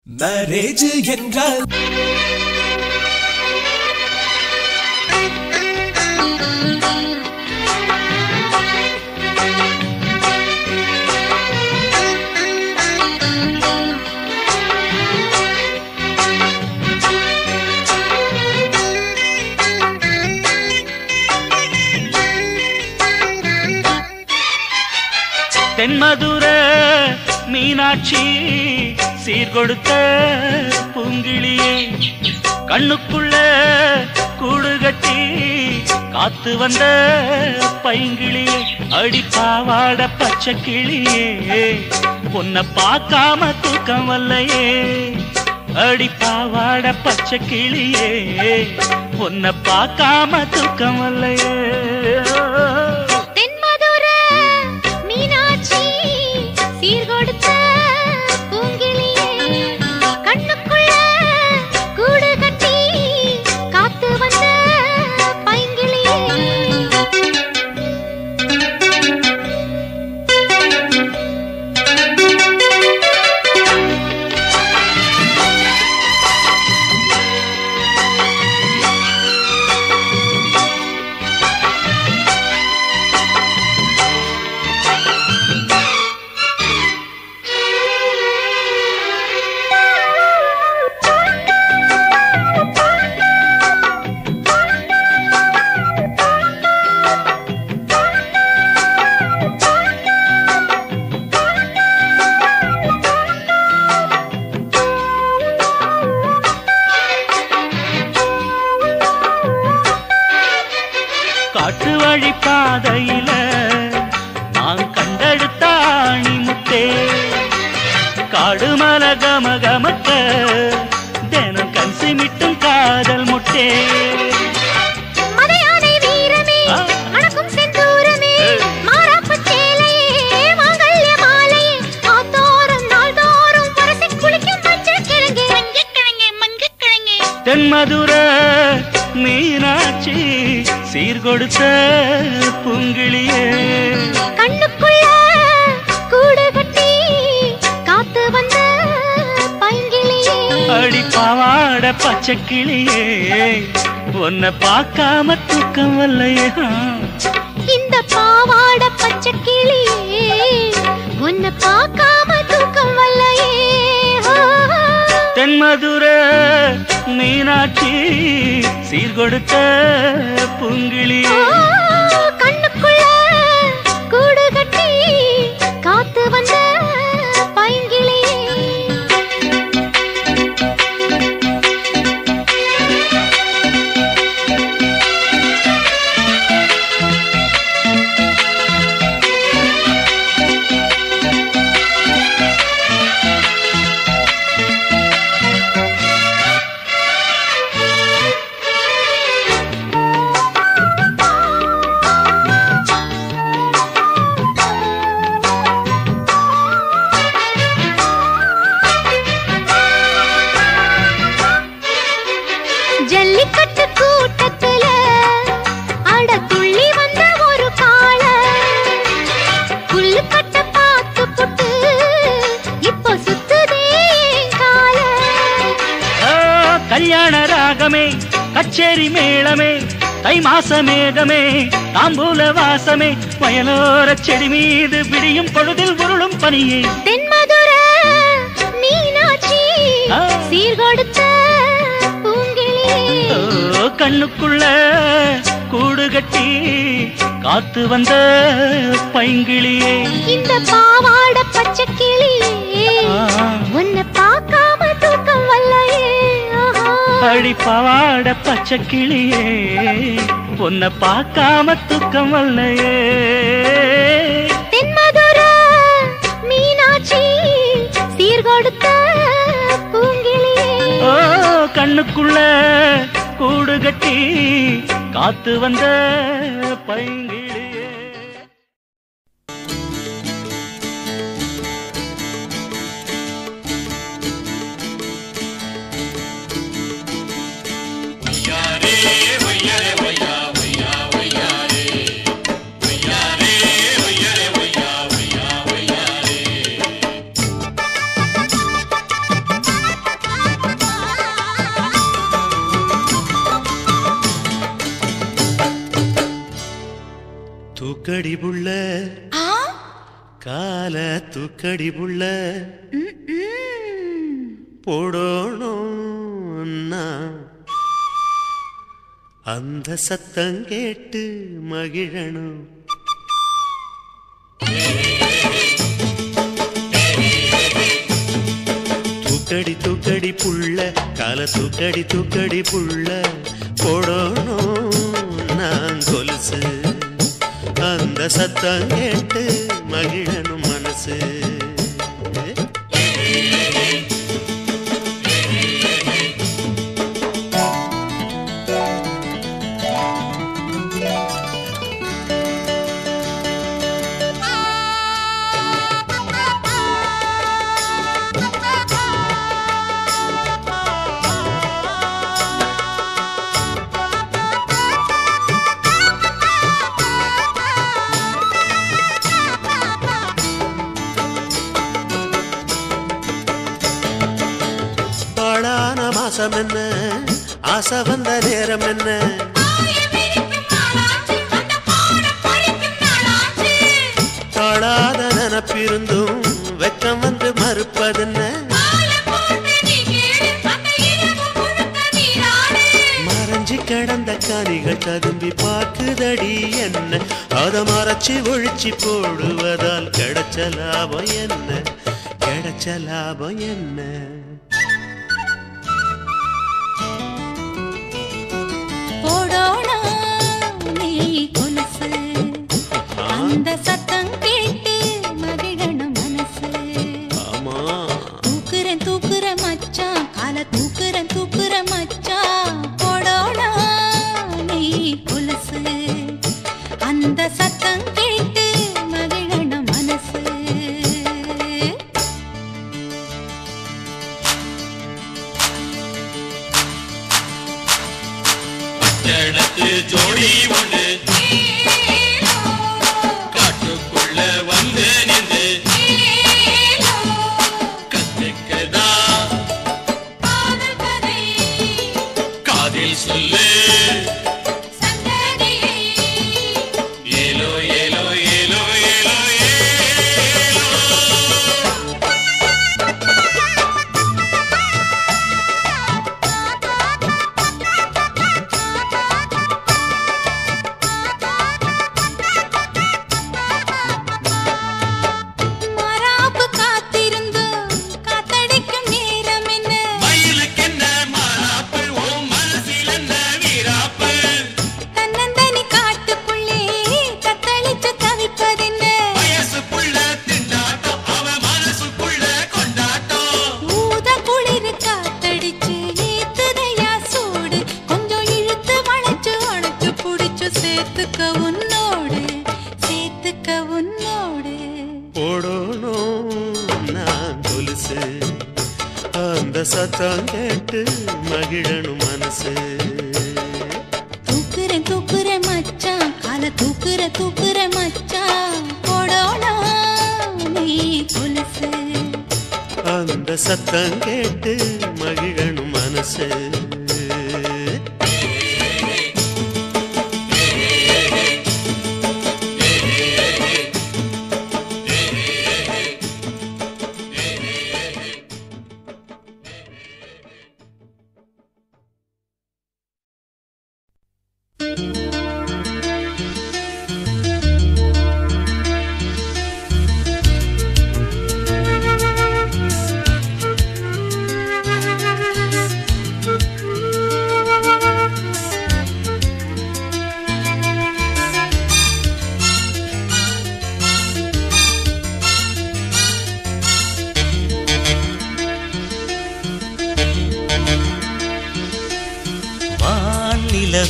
மேரேஜ் என்றால் தென்மதுரை மீனாட்சி சீர்கொடுத்த பூங்கிளியே கண்ணுக்குள்ள கூடு கட்டி காத்து வந்த பைங்கிளியே அடிப்பாவாட பச்சை கிளியே உன்னை பார்க்காம தூக்கம் வல்லையே அடிப்பாவாட பச்சை கிளியே உன்னை பார்க்காம தூக்கம் வல்லையே காட்டு வழி பாதையில நான் கண்டெடுத்த ஆணிமுத்தே காடுமல கமகமக்க தினம் கன்சிமிட்டும் காதல் முட்டே தென்மதுரை மீனாட்சி சீர்கொடுத்த பூங்கிளியே கண்ணுக்குள்ள கூடு கட்டி காத்து வந்த பைங்கிளியே அடிப்பாவாட பச்சை கிளியே உன்னை பார்க்காம தூக்கம் வல்லையே இந்த பாவாட பச்சை கிளியே உன்னை பார்க்காம தூக்கம் வல்லையே தென்மதுரை மீனாட்சி சீர்கொடுத்த பூங்கிளியே கண்ணுக்குள்ள கூடு கட்டி காத்து வந்த பைங்கிளியே கல்யாண ராகமே கச்சேரி மேளமே தை மாச மேகமே தாம்பூல வாசமே வயலோர செடி மீது விடியும் பொழுதில் உருளும் பனியே தென்மதுர மீனாட்சி சீர்கொடுத்த பூங்கிளியே கண்ணுக்குள்ள கூடு கட்டி காத்து வந்த பைங்கிளியே இந்த பாவாட பச்சை கிளியே உன்னை பார்க்காம தூக்கம் வல்லையே அடி பாவாட பச்சை கிளியே உன்னை பார்க்காம தூக்கம் வல்லையே தென்மதுர மீனாட்சி சீர்கொடுத்த பூங்கிளியே கண்ணுக்குள்ள கூடு கட்டி காத்து வந்த பைங்கிளியே தூக்கடி புள்ள கால தூக்கடி புள்ள போடணும் அந்த சத்தம் கேட்டு மகிழணும் தூக்கடி தூக்கடி புள்ள கால தூக்கடி தூக்கடி புள்ள போடணும் நான் கொலுசு அந்த சத்தம் கேட்டு மகிழனும் மனசு என்ன ஆசை வந்த நேரம் என்ன தாழாத நினப்பிருந்தும் வெக்கம் வந்து மறுப்பதென்ன மறைஞ்சி கிடந்த காணிகள் ததும்பி பார்க்குதடி என்ன அதை மறைச்சி ஒழிச்சு போடுவதால் கிடைச்ச லாபம் என்ன கிடைச்ச லாபம் என்ன அந்த சத்தம் கேட்டு மகிழணும் மனசு தூக்குறேன் தூக்குறேன் மச்சான் கால தூக்குறேன் தூக்குறேன் மச்சான் போடோனா நீ கொலுசு அந்த சத்தம் கேட்டு மகிழணும் மனசு ஜோடி ஒன்று காட்டுக்குள்ள வந்து நின்று கத்துக்கதா காதில் சொல்லு ஏலோ ஏலோ ஏலோ ஏலோ சத்தம் கேட்டு மகிழனும் மனசு தூக்குறேன் தூக்குறேன் மச்சான் கால தூக்குற தூக்குற மச்சான் போடோனா நீ கொலுசு அந்த சத்தம் கேட்டு மகிழனும் மனசு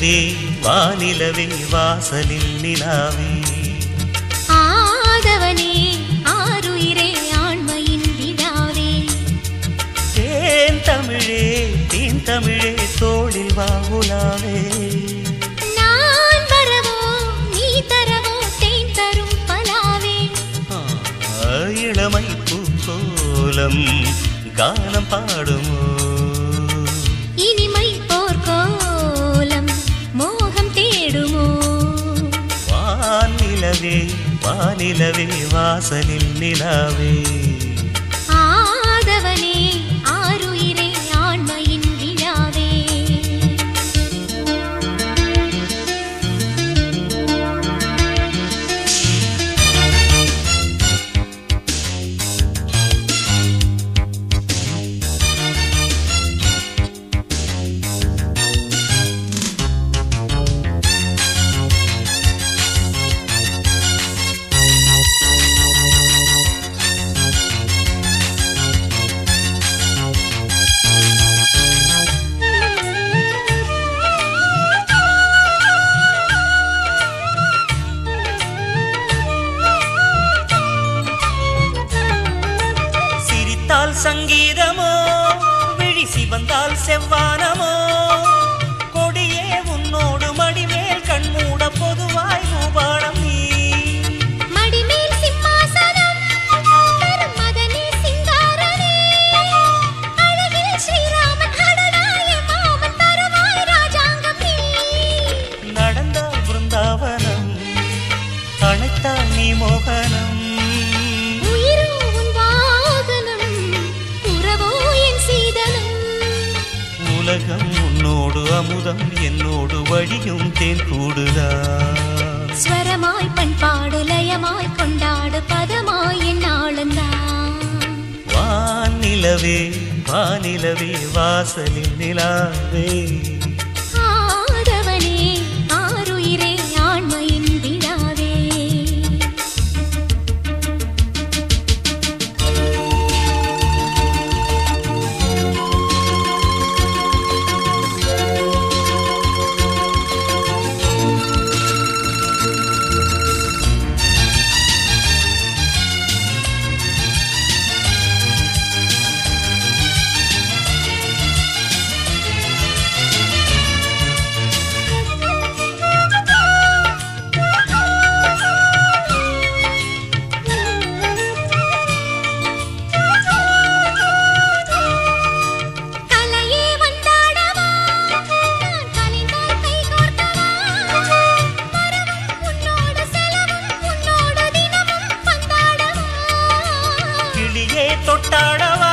வானிலவே வானிலவே வாசலில் நிலாவே ஆதவனே ஆருயிரே ஆண்மையின் விழாவே தேன் தமிழே தேன் தமிழே தோளில் வா உலாவே நான் வரவோ நீ தரவோ தேன் தரும் பலாவே இளமை பூக்கோலம் கானம் பாடுமோ இனிமை போர்க்கோலம் மோகம் தேடுமோ வானிலவே வானிலவே வாசலில் நிலாவே ஆதவனே ஆருயிரே ஆண்மையின் விழாவே சங்கீதமோ விழி சிவந்தால் செவ்வானமோ கொடியே உன்னோடு மடிமேல் கண்மூட பொதுவாய் பூபாடம் நீ மடிமேல் சிம்மாசனம் தரும் மதனே சிங்காரனே அழகில் ஸ்ரீராமன் அடடாய மாமன் தருவாய் ராஜாங்கம் நீ நடந்தால் பிருந்தாவனம் அழைத்தால் நீ மோகனம் உலகம் உன்னோடு அமுதம் என்னோடு வழியும் தேன் கூடுதான் ஸ்வரமாய் பண்பாடு லயமாய் கொண்டாடு பதமாய் என்னாளுந்தான் வானிலவே வானிலவே வாசலில் நிலாவே ஆதவனே ஆருயிரே ஆண்மையின் விழாவே தொட்டாடவா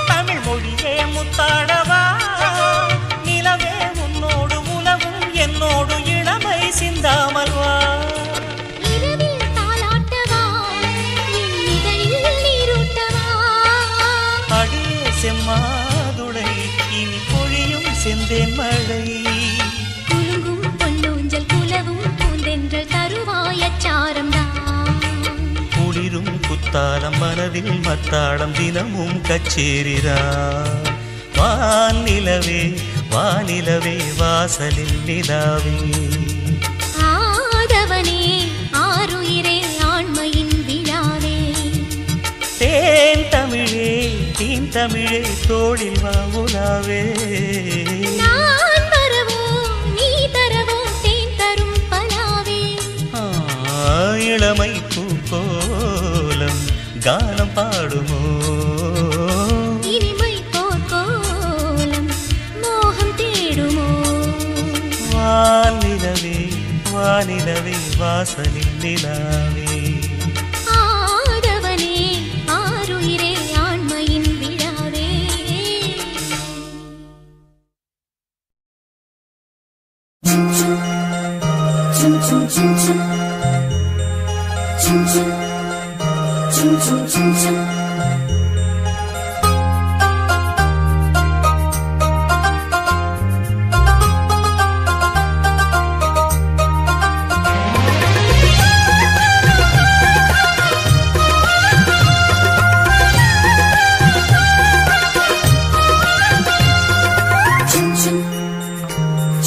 தமிழ் மொழியே முத்தாடவா நிலவே உன்னோடு உலவும் என்னோடு இளமை சிந்தாமல் வா இரவில் தாலாட்டவா என் இதழில் நீரூட்டவா அடியே செம்மாதுளை இனி பொழியும் செந்தேன் மழை குலுங்கும் பொன்னூஞ்சல் குலவும் பூந்தென்றல் தருவாயச்சாரம் குளிரும் குத்தாலம் மனதில் மத்தாடம் தினமும் கச்சேரிரா வானிலவே வானிலவே வாசலில் நிலாவே ஆதவனே ஆருயிரே ஆண்மையின் விழாவே தேன் தமிழே தீன் தமிழே தோளில் வா உலாவே நான் வரவோ நீ தரவோ தேன் தரும் பலாவே இளமை பூக்கோலம் கானம் பாடுமோ இனிமை போர்க்கோலம் மோகம் தேடுமோ வானிலவே வானிலவே வாசலில் நிலாவே ஆதவனே ஆருயிரே ஆண்மையின் விழாவே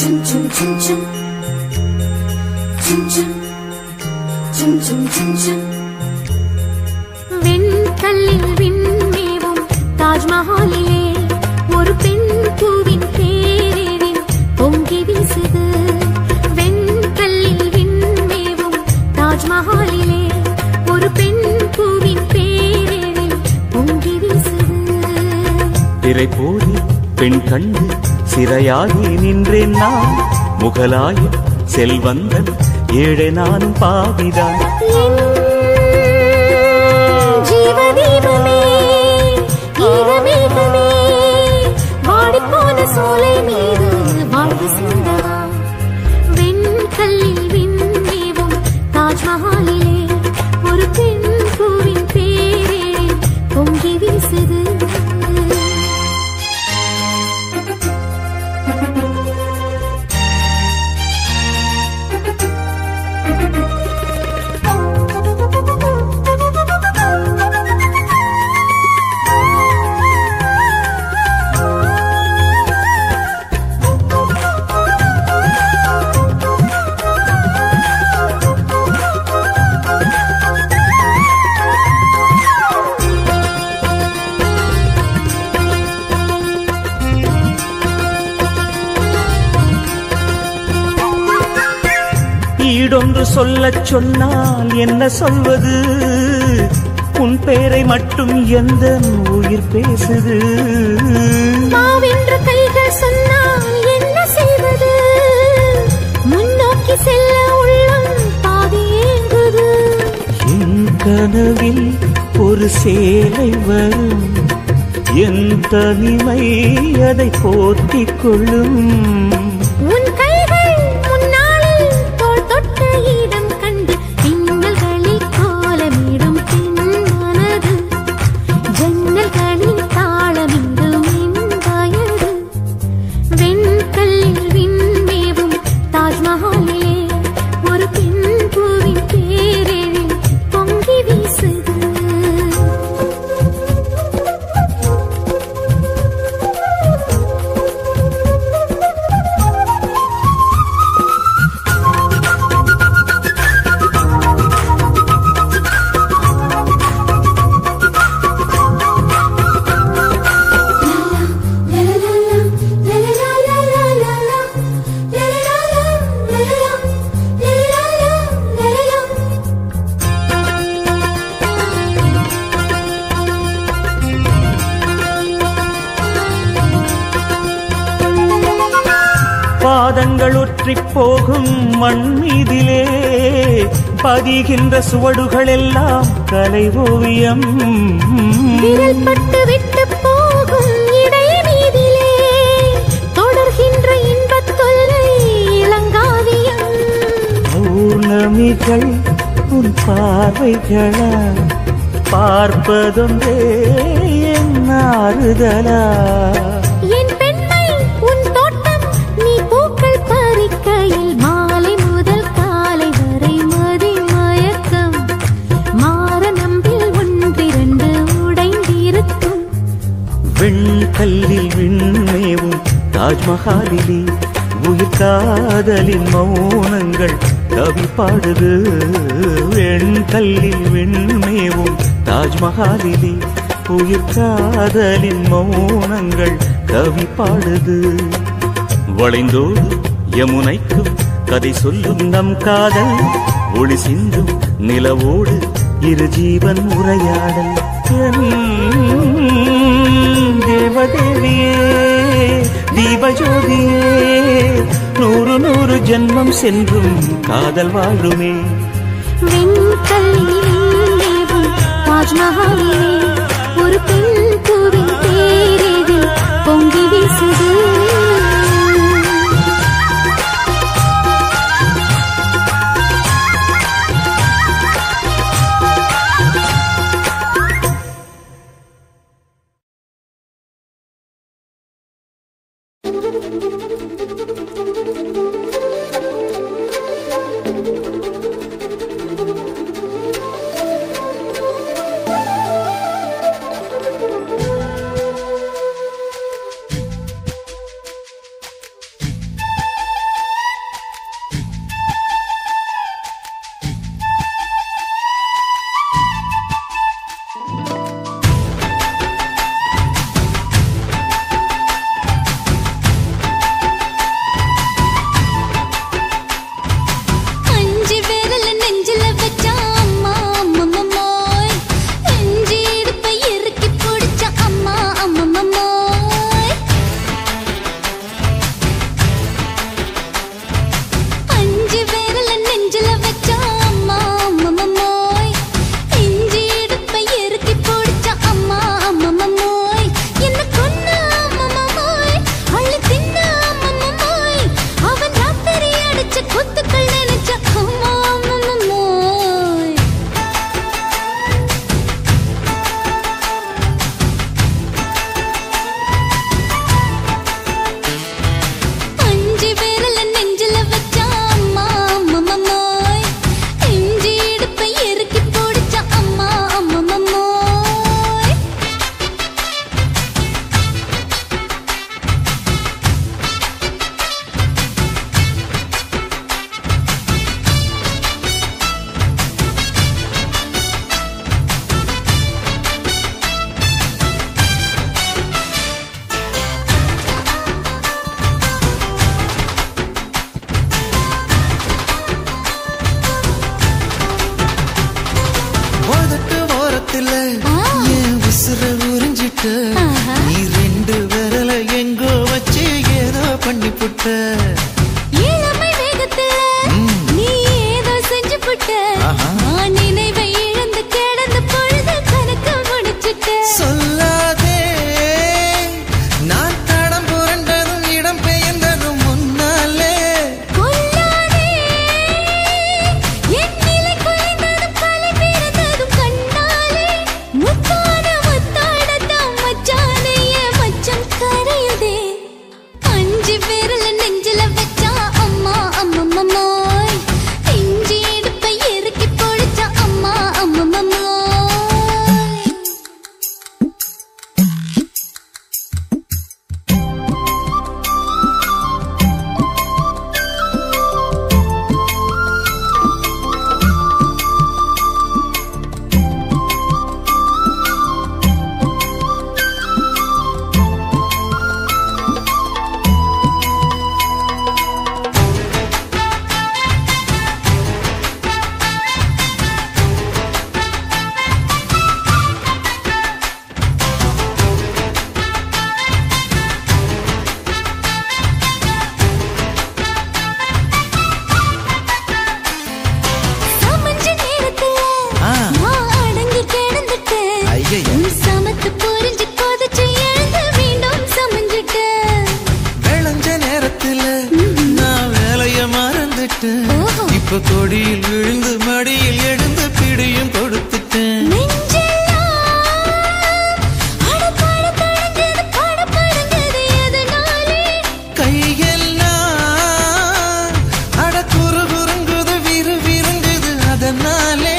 chum chum தாஜ்மஹாலிலே ஒரு பெண் பூவின் பேரில் பொங்கி வீசுது வெண்கல்லில் விண்மேவும் தாஜ்மஹாலிலே ஒரு பெண் பூவின் பேரில் பொங்கி வீசுது திரை போரி பெண் கண்டு சிறையாகி நின்றேன் நான் முகலாய செல்வந்தன் ஏழை நானும் பாவிதான் ஜீவதீபமே ஈரமேகமே வாடிப்போன சோலை மீது வாழ்வு சிந்தவா வெண்கல்லில் விண்மேவும் தாஜ்மஹாலிலே ஒரு பெண் பூவின் பேரில் பொங்கி வீசுது ஈடொன்று சொல்லச் சொன்னால் என்ன சொல்வது உன் பேரை மட்டும் எந்த உயிர் பேசுது மாவென்று கைகள் சொன்னால் என்ன செய்வது முன்னோக்கி செல்ல உள்ளம் பாதி ஏங்குது என் கனவில் ஒரு சேலை வரும் என் தனிமை அதை போத்திக் கொள்ளும் உன் கைகள் முன்னாளில் தோள் தொட்ட இடம் கண்டு பின்னல்களில் கோலமிடும் பின் மனது ஜன்னல்களில் தாளமிடும் என் வயது வெண்கல்லில் விண்மேவும் தாஜ்மஹாலிலே ஒரு பெண் பூவின் பேரில் பொங்கி வீசுது பாதங்கள் ஒற்றிப் போகும் மண் மீதிலே பதிகின்ற சுவடுகள் எல்லாம் கலை ஓவியம் விரல் பட்டு விட்டு போகும் இடை மீதிலே தொடர்கின்ற இன்பத் தொல்லை இளங்காவியம் பௌர்ணமிகள் உன் பார்வைகளா பார்ப்பதொன்றே என் ஆறுதலா என் பெண்மை உன் தோட்டம் நீ பூக்கள் பறிக்கையில் மாலை முதல் காலை வரை மதி மயக்கம் மாற நம்பில் ஒன்றிரண்டு உடைந்திருக்கும் வெண்கல்லில் விண்மேவும் தாஜ்மஹாலிலே உயிர் காதலின் மௌனங்கள் கவி பாடுது வெண்கல்லில் விண்மேவும் தாஜ்மஹாலிலே உயிர் காதலின் மௌனங்கள் கவி பாடுது வளைந்தோடு யமுனைக்கும் கதை சொல்லும் நம் காதல் ஒளி சிந்தும் நிலவோடு இரு ஜீவன் உரையாடல் தேவதேவியே தீபஜோதியே நூறு நூறு ஜென்மம் சென்றும் காதல் வாழுமே வெண்கல்லில் தாஜ்மஹாலிலே ஒரு பெண் பூவின் பேரில் பொங்கி வீசுது வேகத்துல என் உசுர உறிஞ்சிட்ட நீ ரெண்டு விரல எங்கோ வச்சு ஏதோ பண்ணி புட்ட இளமை வேகத்துல நீ ஏதோ செஞ்சு புட்ட நான் நினைவை இழந்து கிடந்த பொழுது கணக்கு முடிச்சிட்ட சொல்லாதே நான் தடம் புரண்டதும் இடம் பெயர்ந்ததும் முன்னாலே கொல்லாதே என் நிலை குலைந்ததும் கலை பிறந்ததும் கண்ணாலே முத்தான முத்தாடத்தான் மச்சானைய மச்சம் கரையுதே அஞ்சு விரல நெஞ்சில வச்சா அம்மா அம்மம்மம்மோய் இஞ்சி எடுப்பை இறுக்கி பொழிச்சா அம்மா அம்மம்மம்மோய் சமஞ்ச நேரத்துல நான் அடங்கி கிடந்துட்டேன் ஐயைய. நீ சமத்து புரிஞ்சு கொதிச்சு எழுந்து மீண்டும் சமஞ்சிட்டேன் விளைஞ்ச நேரத்துல நான் வேலைய மறந்துட்டேன் இப்ப கொடியில் விழுந்து மடியில் எழுந்து பிடியும் கொடுத்துட்டேன் நெஞ்செல்லாம் அடப்பாட தடஞ்சது படபடங்குது எதனாலே கையெல்லாம் அட குறு குறுங்குது விறு விருங்குது அதனாலே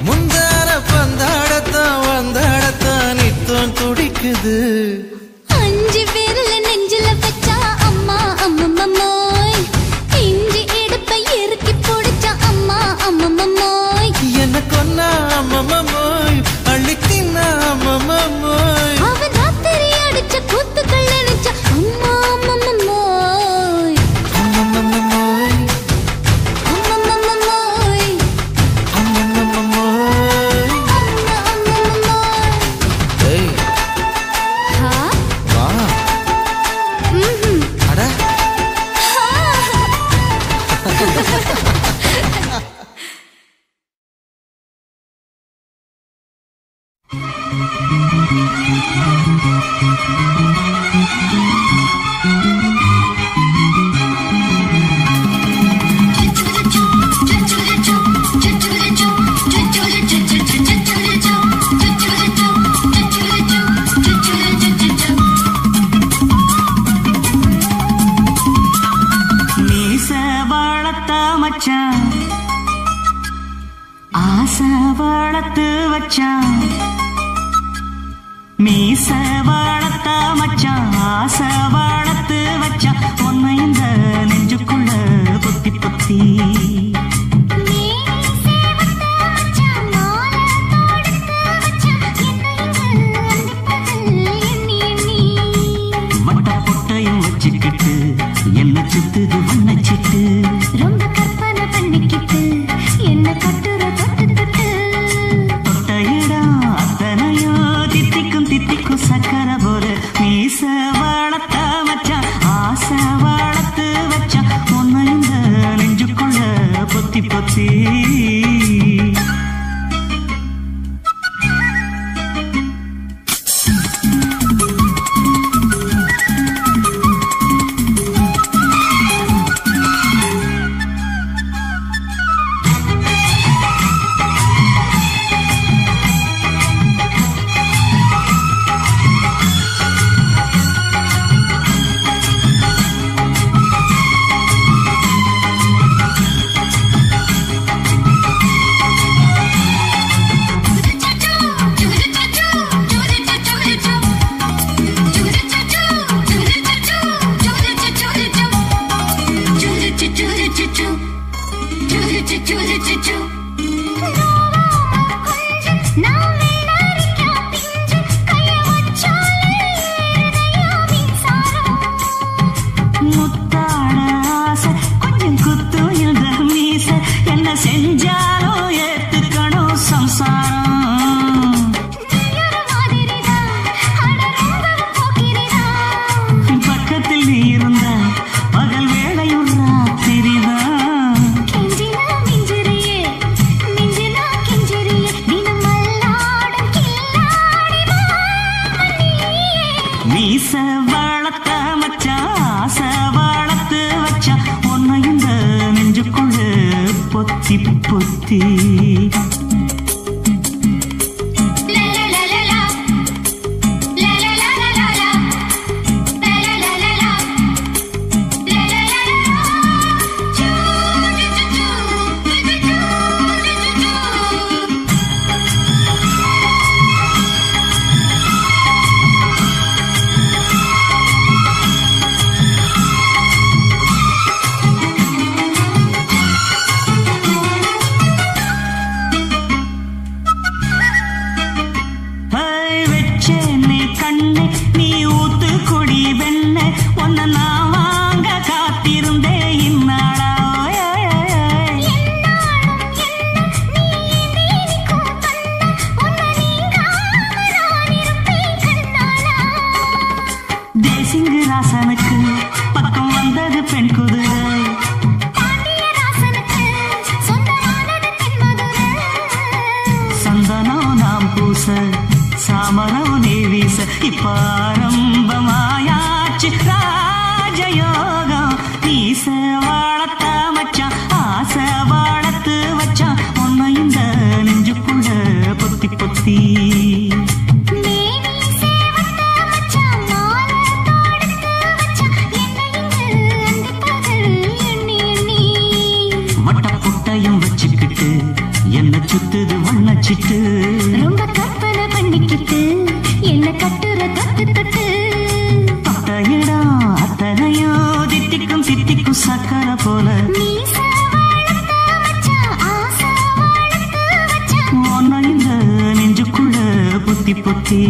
முந்தார பந்தாடத்தான் வந்தாடத்தான் நித்தம் துடிக்குது அஞ்சு விரல நெஞ்சில வச்சா அம்மா அம்மம்மம்மோய் இஞ்சி எடுப்பை இறுக்கி பொடிச்சா அம்மா அம்மம்மம்மோய் என்ன கொன்னா அம்மம்மோய் அள்ளித்தின்னா அம்மம்மோய் அவன் ராத்திரி அடிச்ச கூத்துக்கள் நினைச்சா அம்மா அம்மம்மம்மோய் அம்மம்மோய் அம்மம்மம்மோய் அம்மம்மோய் அம்மா அம்மம்மம்மோய் ஏய் ஹா வா அட மீச வளர்த்த மச்சான் ஆசை வளர்த்து வச்சான் மீச வளர்த்த மச்சான் ஆசை வளர்த்து வச்சான் உன்னை இந்த நெஞ்சுக்குள்ள பொத்தி பொத்தி வட்ட பொட்டையும் வச்சுக்கிட்டு என்ன சுத்துது வண்ணச்சிட்டு ரொம்ப கற்பனை பண்ணிக்கிட்டு என்ன கட்டுற தொட்டு தொட்டு தொட்டையிடம் அத்தனையோ தித்திக்கும் தித்திக்கும் சக்கரை போல மீச வளர்த்த வச்சான் ஆசை வளர்த்து வச்சான் உன்னை இந்த நெஞ்சுக்குள்ள பொத்தி பொத்தி பொத்தி பொத்தி சாமரவு நேவீச இப்பாரம்பமாயாச்சு ராஜயோகம் நீச வாழத்த மச்சான் ஆசை வாழத்து வச்சான் உன்னை இந்த நெஞ்சுக்குள்ள பொத்தி பொத்தி வட்ட புட்டையும் வச்சுக்கிட்டு என்ன சுத்துது வண்ணச்சிட்டு ரொம்ப கற்பனை பண்ணிக்கிட்டு என்ன கட்டுற தொட்டு தொட்டு தொட்ட இடம் அத்தனையோ தித்திக்கும் தித்திக்கும் சக்கர போல உன்னை இந்த நெஞ்சுக்குள்ள பொத்தி பொத்தி